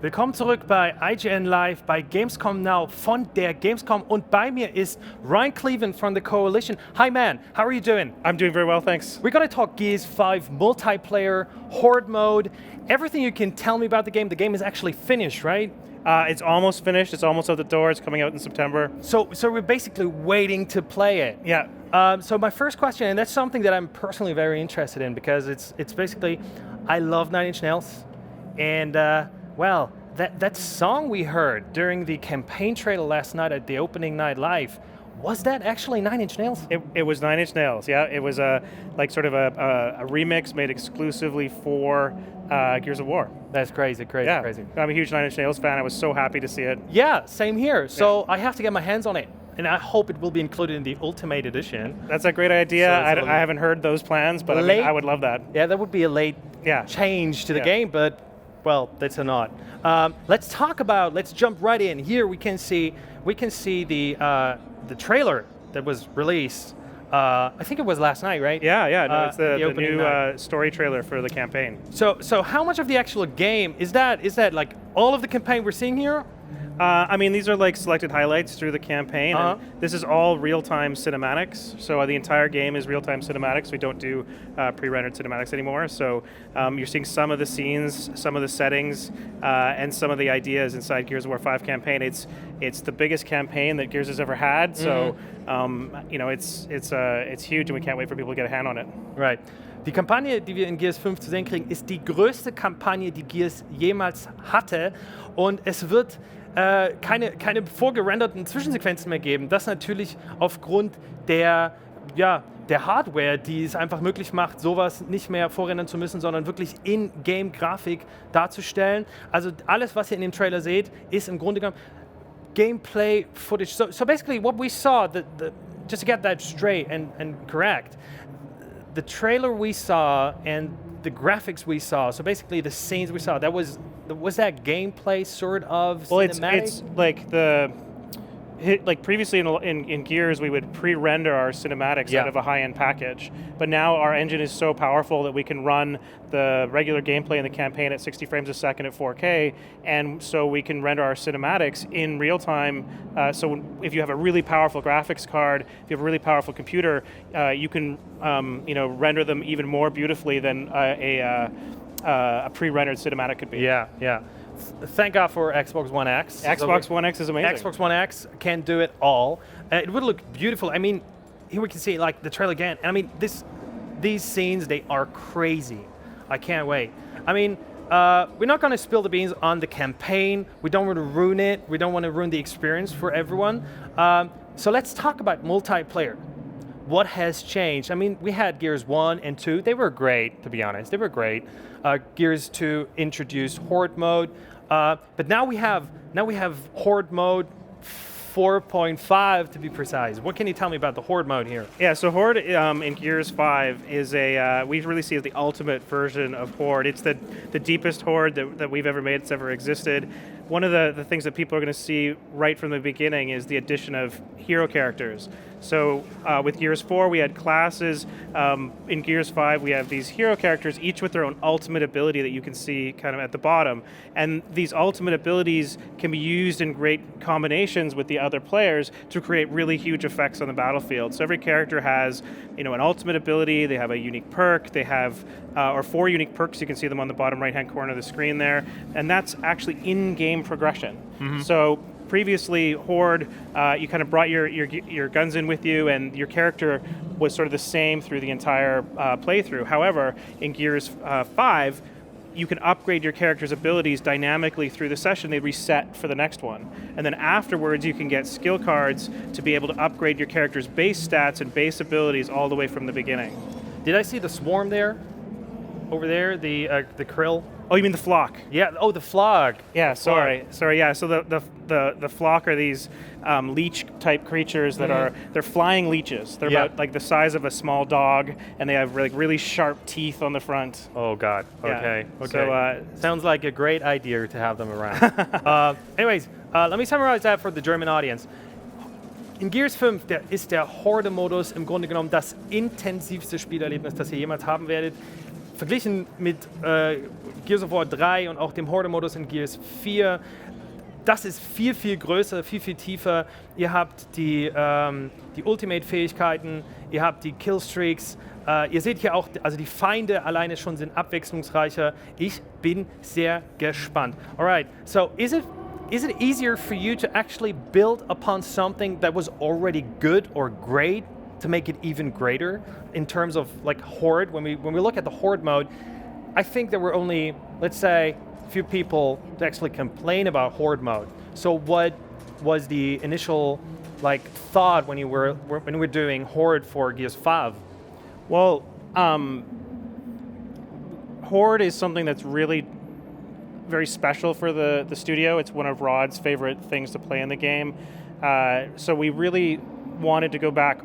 Willkommen zurück bei IGN Live, bei Gamescom Now von der Gamescom, und bei mir ist Ryan Cleven from the Coalition. Hi man, how are you doing? I'm doing very well, thanks. We're going to talk Gears 5 multiplayer, Horde Mode, everything you can tell me about the game. The game is actually finished, right? It's almost finished, it's almost out the door, it's coming out in September. So we're basically waiting to play it. Yeah. So my first question, and that's something that I'm personally very interested in, because it's basically, I love Nine Inch Nails, and well, that song we heard during the campaign trailer last night at the opening night live, was that actually Nine Inch Nails? It was Nine Inch Nails, yeah. It was a remix made exclusively for Gears of War. That's crazy, Yeah. crazy. I'm a huge Nine Inch Nails fan. I was so happy to see it. Yeah, same here. So I have to get my hands on it, and I hope it will be included in the Ultimate Edition. That's a great idea. So I haven't heard those plans, but I mean, I would love that. Yeah, that would be a late change to the game, but well, that's a not. Let's jump right in. Here we can see the trailer that was released. I think it was last night, right? Yeah. No, it's the new story trailer for the campaign. So how much of the actual game is that? Is that like all of the campaign we're seeing here? I mean, these are like selected highlights through the campaign. And this is all real-time cinematics. So the entire game is real-time cinematics. We don't do pre-rendered cinematics anymore. So you're seeing some of the scenes, some of the settings, and some of the ideas inside Gears of War 5 campaign. It's the biggest campaign that Gears has ever had. So you know, it's huge, and we can't wait for people to get a hand on it. Right. Die Kampagne, die wir in Gears 5 zu sehen kriegen, ist die größte Kampagne, die Gears jemals hatte, und es wird keine vorgerenderten Zwischensequenzen mehr geben. Das natürlich aufgrund der Hardware, die es einfach möglich macht, sowas nicht mehr vorrendern zu müssen, sondern wirklich in-Game-Grafik darzustellen. Also alles, was ihr in dem Trailer seht, ist im Grunde genommen Gameplay footage. So basically what we saw, just to get that straight and correct, the trailer we saw and the graphics we saw, so basically the scenes we saw, was that gameplay sort of cinematic? It's like previously in Gears, we would pre-render our cinematics out of a high-end package, but now our engine is so powerful that we can run the regular gameplay in the campaign at 60 frames a second at 4K, and so we can render our cinematics in real time. So if you have a really powerful graphics card, if you have a really powerful computer, you can render them even more beautifully than a pre-rendered cinematic could be. Yeah. Thank God for Xbox One X. Xbox One X is amazing. Xbox One X can do it all. It would look beautiful. I mean, here we can see like the trailer again. And I mean, these scenes, they are crazy. I can't wait. I mean, we're not going to spill the beans on the campaign. We don't want to ruin it. We don't want to ruin the experience for everyone. So let's talk about multiplayer. What has changed? I mean, we had Gears 1 and 2. They were great, to be honest. They were great. Gears 2 introduced Horde Mode. But now we have Horde Mode 4.5 to be precise. What can you tell me about the Horde Mode here? Yeah, so Horde in Gears 5 is we really see it as the ultimate version of Horde. It's the deepest Horde that we've ever made, that's ever existed. One of the things that people are going to see right from the beginning is the addition of hero characters. So with Gears 4, we had classes. In Gears 5, we have these hero characters, each with their own ultimate ability that you can see kind of at the bottom. And these ultimate abilities can be used in great combinations with the other players to create really huge effects on the battlefield. So every character has, an ultimate ability. They have a unique perk. They have, or 4 unique perks. You can see them on the bottom right-hand corner of the screen there. And that's actually in-game progression. So previously, Horde, you kind of brought your guns in with you, and your character was sort of the same through the entire playthrough. However, in Gears 5, you can upgrade your character's abilities dynamically through the session. They reset for the next one. And then afterwards, you can get skill cards to be able to upgrade your character's base stats and base abilities all the way from the beginning. Did I see the swarm there? Over there, the krill? Oh, you mean the flock? Yeah. Oh, the flock. Yeah. Sorry. Yeah. So the flock are these leech-type creatures that they're flying leeches. They're about like the size of a small dog, and they have like really sharp teeth on the front. Oh God. Okay. Yeah. So sounds like a great idea to have them around. Anyways, let me summarize that for the German audience. In Gears 5 ist der Horde-Modus im Grunde genommen das intensivste Spielerlebnis, das ihr jemals haben werdet. verglichen mit Gears of War 3 und auch dem Horde-Modus in Gears 4, das ist viel, viel größer, viel, viel tiefer. Ihr habt die Ultimate-Fähigkeiten, ihr habt die Killstreaks. Ihr seht hier auch, also die Feinde alleine schon sind abwechslungsreicher. Ich bin sehr gespannt. Alright, so is it easier for you to actually build upon something that was already good or great to make it even greater in terms of like Horde? When we look at the Horde mode, I think there were only, let's say, a few people to actually complain about Horde mode. So what was the initial like thought when you were doing Horde for Gears 5? Well, Horde is something that's really very special for the studio. It's one of Rod's favorite things to play in the game. So we really wanted to go back,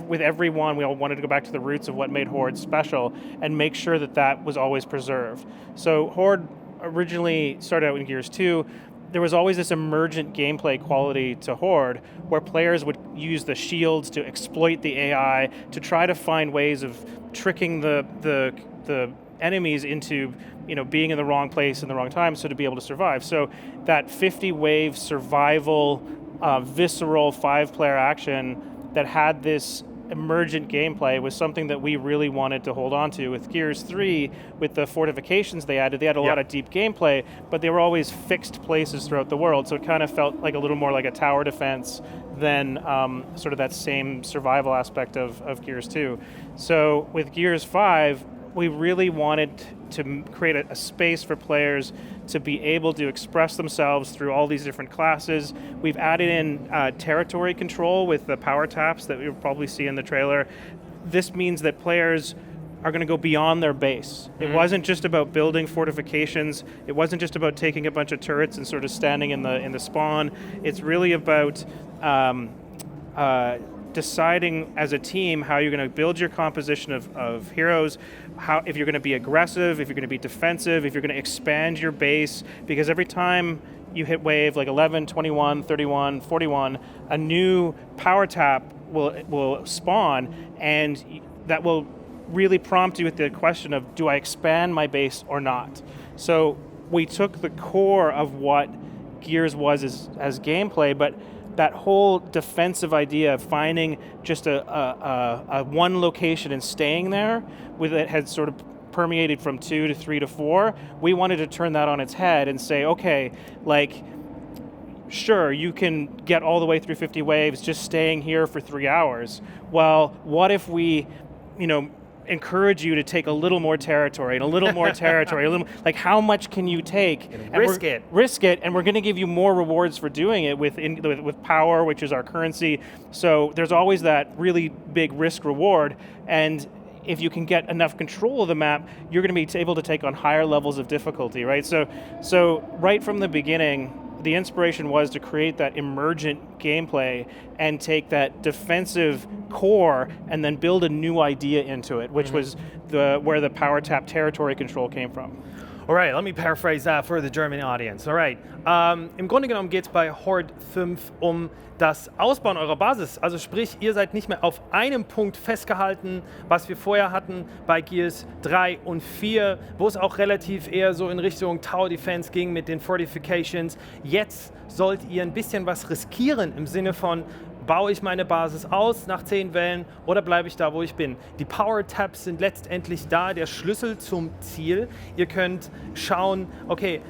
with everyone, we all wanted to go back to the roots of what made Horde special and make sure that was always preserved. So Horde originally started out in Gears 2. There was always this emergent gameplay quality to Horde where players would use the shields to exploit the AI to try to find ways of tricking the enemies into being in the wrong place in the wrong time so to be able to survive. So that 50-wave survival, visceral 5-player action that had this emergent gameplay was something that we really wanted to hold on to. With Gears 3, with the fortifications they had a lot of deep gameplay, but they were always fixed places throughout the world, so it kind of felt like a little more like a tower defense than sort of that same survival aspect of Gears 2. So with Gears 5, we really wanted to create a space for players to be able to express themselves through all these different classes. We've added in territory control with the power taps that you'll probably see in the trailer. This means that players are going to go beyond their base. It wasn't just about building fortifications. It wasn't just about taking a bunch of turrets and sort of standing in the spawn. It's really about deciding as a team how you're going to build your composition of heroes, if you're going to be aggressive, if you're going to be defensive, if you're going to expand your base, because every time you hit wave like 11, 21, 31, 41, a new power tap will spawn, and that will really prompt you with the question of, do I expand my base or not? So we took the core of what Gears was as gameplay, but that whole defensive idea of finding just a one location and staying there, with it had sort of permeated from 2 to 3 to 4. We wanted to turn that on its head and say, okay, like, sure, you can get all the way through 50 waves just staying here for 3 hours. Well, what if we, encourage you to take a little more territory and a little more territory, like how much can you take? And risk it, and we're going to give you more rewards for doing it with power, which is our currency. So there's always that really big risk reward, and if you can get enough control of the map, you're going to be able to take on higher levels of difficulty, right? So right from the beginning, the inspiration was to create that emergent gameplay and take that defensive core and then build a new idea into it, which was where the power tap territory control came from. All right, let me paraphrase that for the German audience. All right, im Grunde genommen geht es bei Horde 5 um das Ausbauen eurer Basis. Also sprich, ihr seid nicht mehr auf einem Punkt festgehalten, was wir vorher hatten bei Gears 3 und 4, wo es auch relativ eher so in Richtung Tower Defense ging mit den Fortifications. Jetzt sollt ihr ein bisschen was riskieren im Sinne von, baue ich meine Basis aus nach 10 Wellen oder bleibe ich da, wo ich bin? Die Power Taps sind letztendlich da, der Schlüssel zum Ziel. Ihr könnt schauen, okay,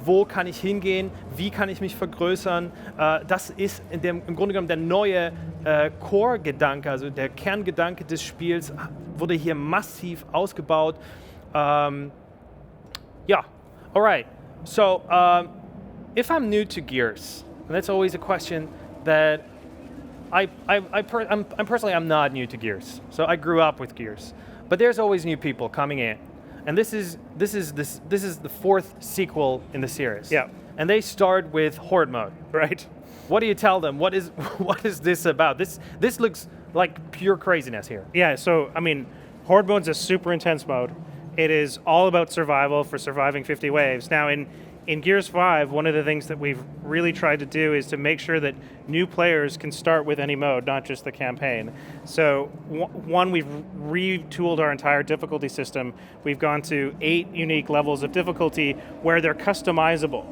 wo kann ich hingehen, wie kann ich mich vergrößern. Das ist im Grunde genommen der neue Core-Gedanke, also der Kerngedanke des Spiels wurde hier massiv ausgebaut. Yeah, all right. So, if I'm new to Gears, and that's always a question that I'm personally, I'm not new to Gears, so I grew up with Gears. But there's always new people coming in, and this is the 4th sequel in the series. Yeah, and they start with Horde Mode, right? What do you tell them? What is this about? This looks like pure craziness here. Yeah, so I mean, Horde Mode's a super intense mode. It is all about survival for surviving 50 waves. Now in Gears 5, one of the things that we've really tried to do is to make sure that new players can start with any mode, not just the campaign. So one, we've retooled our entire difficulty system. We've gone to 8 unique levels of difficulty where they're customizable.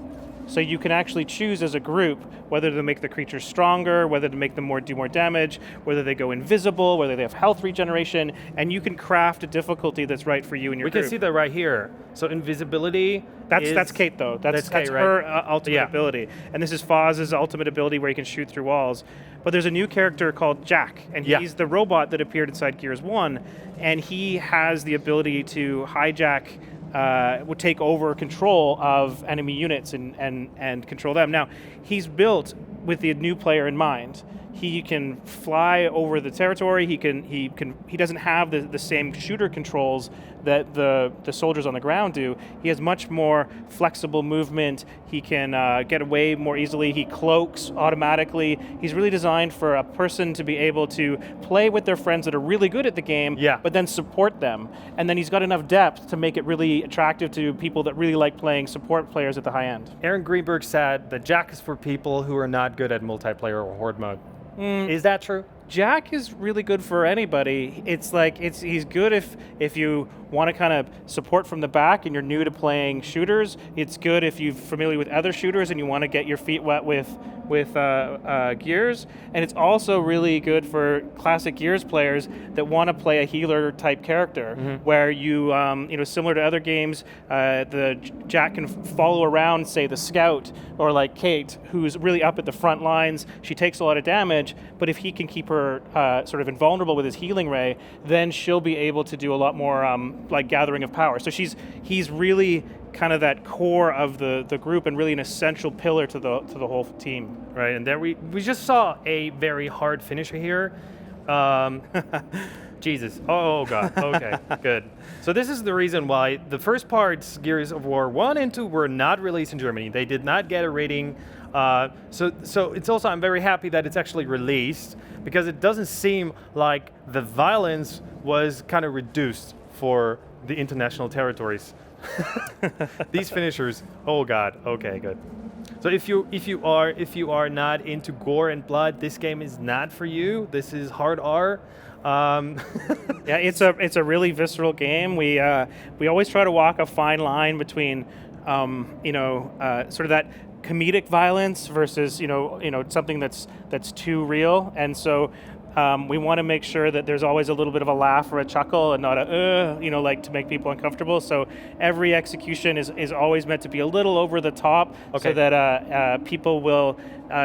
So you can actually choose as a group whether to make the creatures stronger, whether to make them do more damage, whether they go invisible, whether they have health regeneration, and you can craft a difficulty that's right for you and your group. We can see that right here. So invisibility. That's Kate though. That's Kate, her ultimate ability, and this is Foz's ultimate ability where he can shoot through walls. But there's a new character called Jack, and he's the robot that appeared inside Gears 1, and he has the ability to hijack. Would take over control of enemy units and control them. Now, he's built with the new player in mind. He can fly over the territory. He doesn't have the same shooter controls that the soldiers on the ground do. He has much more flexible movement. He can get away more easily. He cloaks automatically. He's really designed for a person to be able to play with their friends that are really good at the game, but then support them. And then he's got enough depth to make it really attractive to people that really like playing support players at the high end. Aaron Greenberg said that Jack is for people who are not good at multiplayer or Horde mode. Is that true? Jack is really good for anybody. It's like he's good if you want to kind of support from the back and you're new to playing shooters. It's good if you're familiar with other shooters and you want to get your feet wet with Gears. And it's also really good for classic Gears players that want to play a healer type character, where you similar to other games, the Jack can follow around, say the scout, or like Kate, who's really up at the front lines. She takes a lot of damage, but if he can keep her sort of invulnerable with his healing ray, then she'll be able to do a lot more like gathering of power. So he's really kind of that core of the group and really an essential pillar to the whole team. Right, and there we just saw a very hard finisher here. Jesus. Oh God. Okay. Good. So this is the reason why the first parts, Gears of War 1 and 2, were not released in Germany. They did not get a rating. So it's also, I'm very happy that it's actually released, because it doesn't seem like the violence was kind of reduced for the international territories. These finishers. Oh God. Okay. Good. So if you are not into gore and blood, this game is not for you. This is hard R. Yeah, it's a really visceral game. We always try to walk a fine line between sort of that comedic violence versus something that's too real, and so we want to make sure that there's always a little bit of a laugh or a chuckle and not like to make people uncomfortable. So every execution is always meant to be a little over the top, so that people will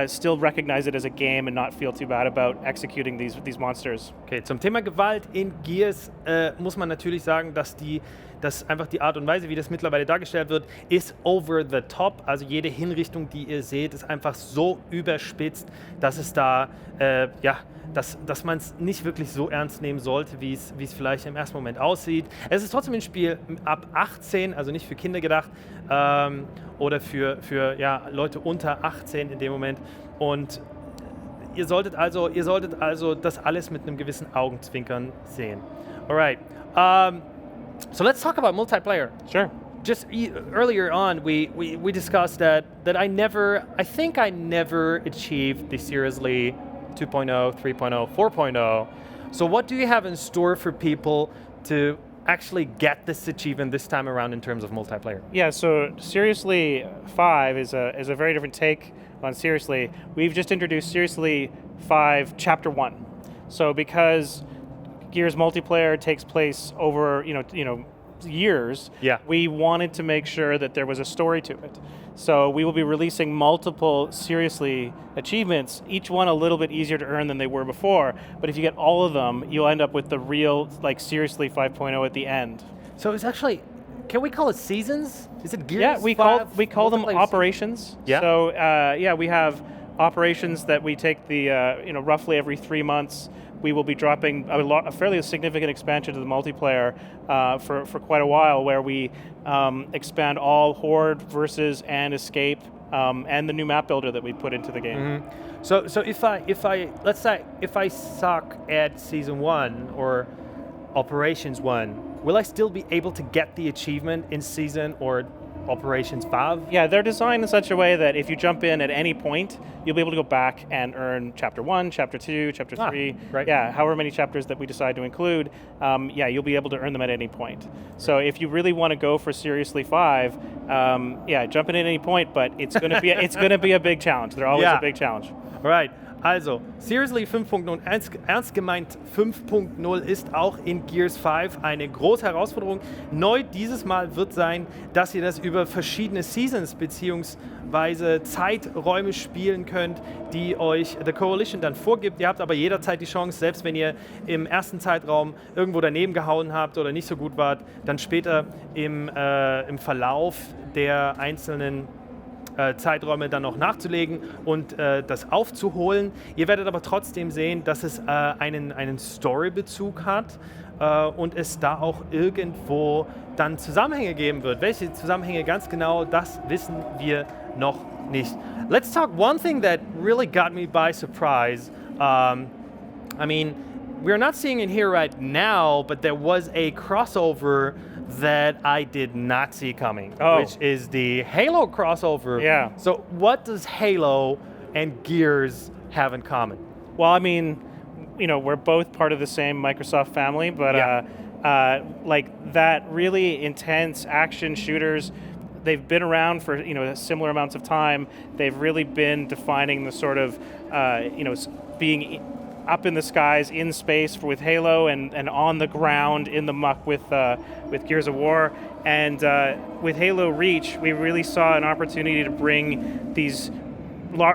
still recognize it as a game and not feel too bad about executing these monsters. Okay, zum Thema Gewalt in Gears muss man natürlich sagen, dass einfach die Art und Weise, wie das mittlerweile dargestellt wird, ist over the top. Also jede Hinrichtung, die ihr seht, ist einfach so überspitzt, dass es da, dass man es nicht wirklich so ernst nehmen sollte, wie es vielleicht im ersten Moment aussieht. Es ist trotzdem ein Spiel ab 18, also nicht für Kinder gedacht, oder für Leute unter 18 in dem Moment. Und ihr solltet also das alles mit einem gewissen Augenzwinkern sehen. Alright. So let's talk about multiplayer. Sure. Just earlier on, we discussed that I think I never achieved the seriously 2.0, 3.0, 4.0. So what do you have in store for people to actually get this achievement this time around in terms of multiplayer? Yeah, so Seriously 5 is a very different take on Seriously. We've just introduced Seriously 5 Chapter 1. So because Gears multiplayer takes place over years, we wanted to make sure that there was a story to it. So we will be releasing multiple Seriously achievements, each one a little bit easier to earn than they were before. But if you get all of them, you'll end up with the real Seriously 5.0 at the end. So it's actually, can we call it seasons? Is it Gears? Yeah, we call them operations. Yeah. So we have operations that we take the roughly every 3 months. We will be dropping a fairly significant expansion to the multiplayer for quite a while, where we expand all Horde, Versus, and Escape, and the new map builder that we put into the game. Mm-hmm. So let's say if I suck at Season 1 or Operations 1, will I still be able to get the achievement in Season or Operations 5. Yeah, they're designed in such a way that if you jump in at any point, you'll be able to go back and earn Chapter 1, Chapter 2, Chapter 3. Right. Yeah, however many chapters that we decide to include, you'll be able to earn them at any point. So if you really want to go for Seriously 5, jump in at any point, but it's going to be it's going to be a big challenge. They're always a big challenge. Right. Also, Seriously 5.0 und ernst gemeint 5.0 ist auch in Gears 5 eine große Herausforderung. Neu dieses Mal wird sein, dass ihr das über verschiedene Seasons bzw. Zeiträume spielen könnt, die euch The Coalition dann vorgibt. Ihr habt aber jederzeit die Chance, selbst wenn ihr im ersten Zeitraum irgendwo daneben gehauen habt oder nicht so gut wart, dann später im Verlauf der einzelnen Zeiträume dann noch nachzulegen und das aufzuholen. Ihr werdet aber trotzdem sehen, dass es einen Story-Bezug hat und es da auch irgendwo dann Zusammenhänge geben wird. Welche Zusammenhänge ganz genau, das wissen wir noch nicht. Let's talk one thing that really got me by surprise. We're not seeing it here right now, but there was a crossover that I did not see coming, which is the Halo crossover. Yeah. So what does Halo and Gears have in common? Well, I mean, we're both part of the same Microsoft family, but like that really intense action shooters, they've been around for similar amounts of time. They've really been defining the sort of being up in the skies, in space with Halo, and on the ground in the muck with Gears of War. And with Halo Reach, we really saw an opportunity to bring these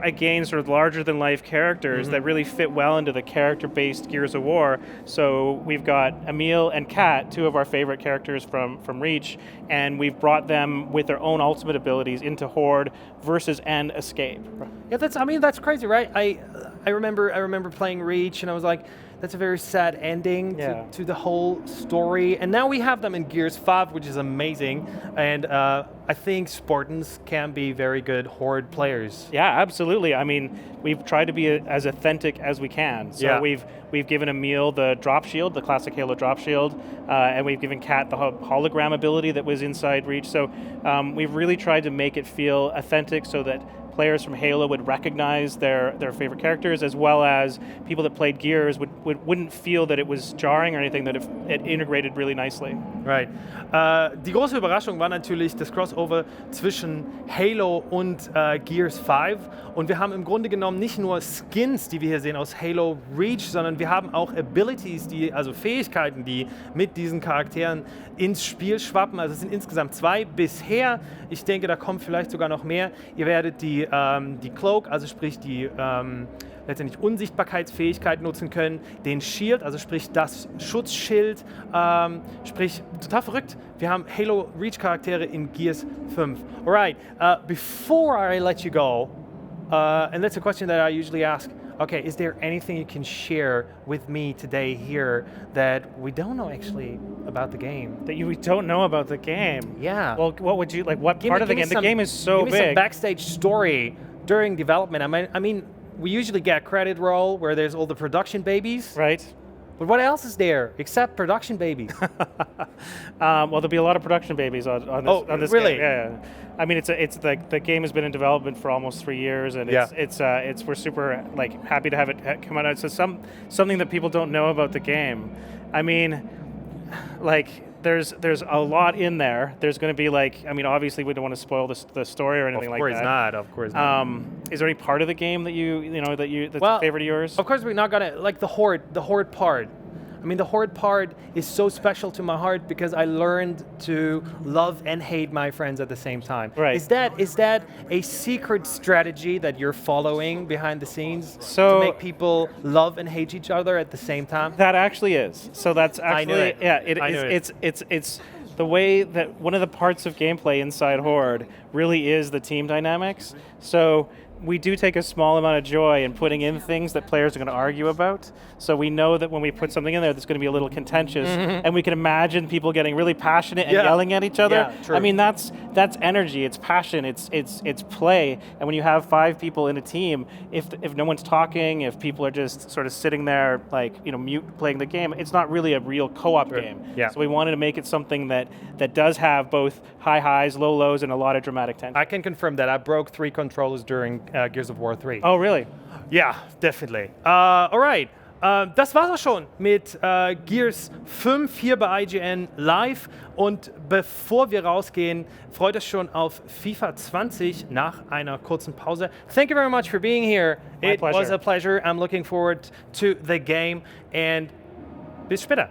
again, sort of larger-than-life characters that really fit well into the character-based Gears of War. So we've got Emil and Kat, two of our favorite characters from Reach, and we've brought them with their own ultimate abilities into Horde versus and Escape. Yeah, that's crazy, right? I remember playing Reach, and I was like, that's a very sad ending to the whole story. And now we have them in Gears 5, which is amazing. And I think Spartans can be very good Horde players. Yeah, absolutely. I mean, we've tried to be as authentic as we can. So we've given Emil the drop shield, the classic Halo drop shield, and we've given Kat the hologram ability that was inside Reach. So we've really tried to make it feel authentic so that players from Halo would recognize their favorite characters, as well as people that played Gears wouldn't feel that it was jarring or anything, that it integrated really nicely. Right. Die große Überraschung war natürlich das Crossover zwischen Halo und Gears 5. Und wir haben im Grunde genommen nicht nur Skins, die wir hier sehen aus Halo Reach, sondern wir haben auch Abilities, also Fähigkeiten, die mit diesen Charakteren ins Spiel schwappen. Also es sind insgesamt 2 bisher. Ich denke, da kommt vielleicht sogar noch mehr. Ihr werdet die Cloak, also sprich die letztendlich Unsichtbarkeitsfähigkeit nutzen können, den Shield, also sprich das Schutzschild, sprich total verrückt. Wir haben Halo Reach Charaktere in Gears 5. Alright, before I let you go, and that's a question that I usually ask, okay, is there anything you can share with me today here that we don't know actually about the game? That we don't know about the game? Yeah. Well, what would you, like, what part of the game? The game is so big. Give me some backstage story during development. I mean, we usually get a credit roll where there's all the production babies. Right. But what else is there except production babies? Well, there'll be a lot of production babies on this really? game. Yeah. I mean, it's the game has been in development for almost 3 years, and we're super happy to have it come out. So something that people don't know about the game. I mean, there's a lot in there. There's going to be obviously we don't want to spoil the story or anything like that. Of course not. Is there any part of the game that that's a favorite of yours? Of course we're not gonna the Horde part. I mean, the Horde part is so special to my heart because I learned to love and hate my friends at the same time. Right. Is that a secret strategy that you're following behind the scenes to make people love and hate each other at the same time? That actually is. So that's actually, I knew it. Yeah, it's the way that one of the parts of gameplay inside Horde really is the team dynamics. So we do take a small amount of joy in putting in things that players are going to argue about. So we know that when we put something in there that's going to be a little contentious, and we can imagine people getting really passionate and yelling at each other. Yeah, true. I mean, that's energy, it's passion, it's play. And when you have 5 people in a team, if no one's talking, if people are just sort of sitting there like mute playing the game, it's not really a real co-op game. Yeah. So we wanted to make it something that does have both high highs, low lows, and a lot of dramatic tension. I can confirm that I broke 3 controllers during Gears of War 3. Oh, really? Ja, definitely. Alright. Das war's auch schon mit Gears 5 hier bei IGN live. Und bevor wir rausgehen, freut euch schon auf FIFA 20 nach einer kurzen Pause. Thank you very much for being here. My It pleasure. was a pleasure. I'm looking forward to the game. And bis später.